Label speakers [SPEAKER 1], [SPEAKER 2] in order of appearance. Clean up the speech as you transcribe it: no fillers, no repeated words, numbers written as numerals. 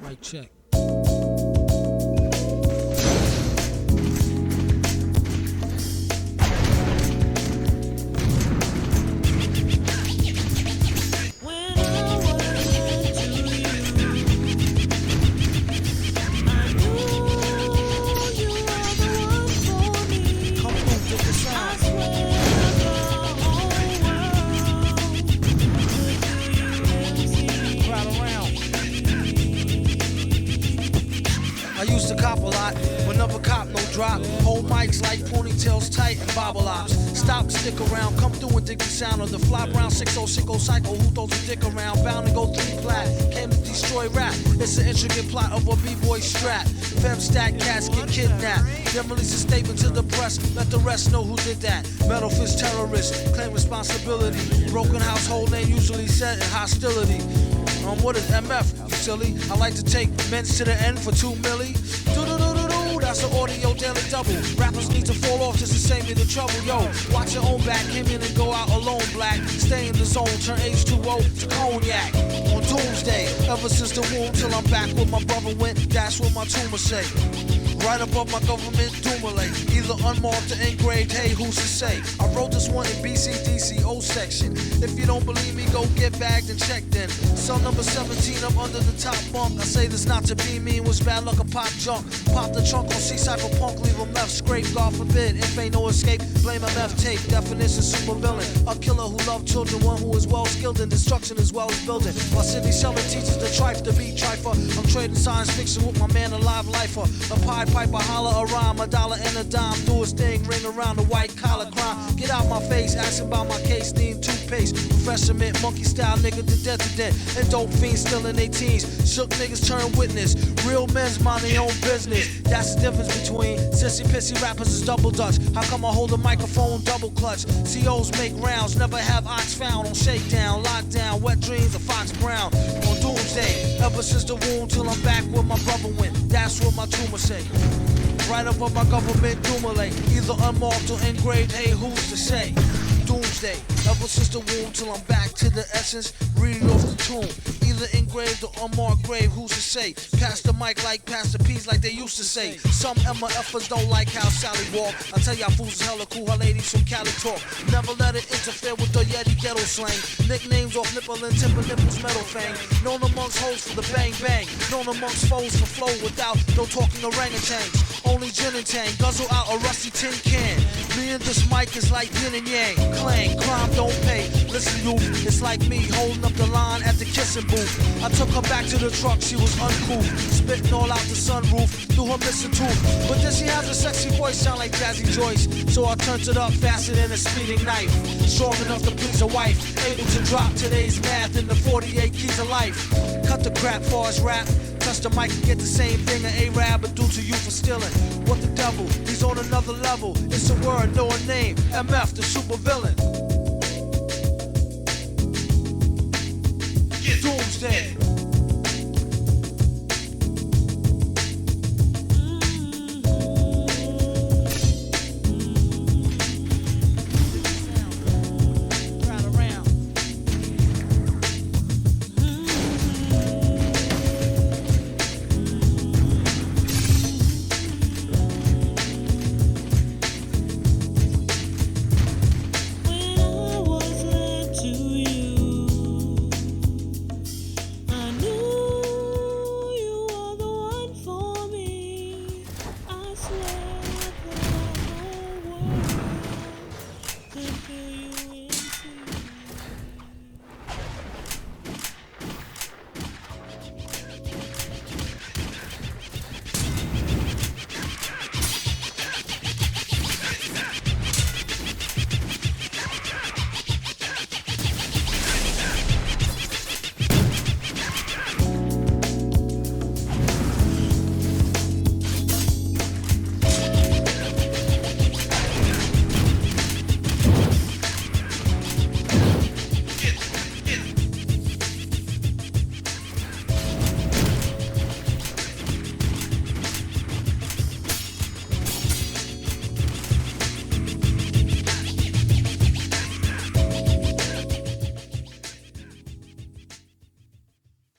[SPEAKER 1] Mic check. I used to cop a lot, but never cop no drop. Hold mics like ponytails tight and bobble ops. Stop, stick around, come through and dig the sound of the fly brown 6060 psycho who throws a dick around. Bound to go 3 plat, came to destroy rap. It's an intricate plot of a b-boy strap. Fem stack cats get kidnapped. Then release a statement to the press, let the rest know who did that. Metal fist terrorist, claim responsibility. Broken household name usually set in hostility. What is MF, you silly? I like to take men's to the end for 2 milli. Do-do-do-do-do, that's an audio daily double. Rappers need to fall off just to save me the trouble. Yo, watch your own back, came in and go out alone black. Stay in the zone, turn H2O to cognac. On doomsday, ever since the womb till I'm back where my brother went, that's what my tumor say. Right above my government doomulate, either unmarked or engraved, hey, who's to say? I wrote this one in BCDC O section. If you don't believe me, go get bagged and checked in. Cell number 17, I'm under the top bunk. I say this not to be mean, was bad luck a pop junk. Pop the trunk on C-Cypher punk, leave him left scrape, God forbid. If ain't no escape, blame MF tape. Definition super villain, a killer who loved children, one who is well skilled in destruction as well as building. While Sidney Sheldon teaches the trife to be trifer, I'm trading science fiction with my man, a live lifer. A Pied Piper, holler a rhyme, a dollar and a dime. Do his thing, ring around the white collar crime. Get out my face, asking about my case, need toothpaste. Refreshment, monkey style, nigga to death to death. And dope fiends still in their teens. Shook niggas turn witness. Real men's mind their own business. That's the difference between sissy pissy rappers is double dutch. How come I hold a microphone double clutch? COs make rounds, never have ox found on shakedown, lockdown, wet dreams of Fox Brown. On doomsday, ever since the womb till I'm back where my brother went. That's what my tumor say. Right above my government doomulate, either unmarked or engraved, hey, who's to say? Doomsday, ever since the womb till I'm back to the essence, read it off the tomb. Either engraved or unmarked grave, who's to say? Pass the mic like pass the peas like they used to say. Some MFers don't like how Sally walk. I tell y'all fools is hella cool, her ladies from Cali talk. Never let it interfere with the Yeti ghetto slang. Nicknames off nipple and timber nipples metal fang. Known amongst hoes for the bang bang. Known amongst foes for flow without no talking orangutans. Only gin and tang, guzzle out a rusty tin can. Me and this mic is like yin and yang. Clang, crime don't pay. Listen, you, it's like me holding up the line at the kissing booth. I took her back to the truck, she was uncool. Spitting all out the sunroof, through her missing tooth. But then she has a sexy voice, sound like Jazzy Joyce. So I turned it up faster than a speeding knife. Strong enough to please a wife. Able to drop today's math in the 48 keys of life. Cut the crap for his rap. Touch the mic and get the same thing an A-Rab would do to you for stealing. What the devil, he's on another level. It's a word, no a name. MF, the super villain. Doomsday.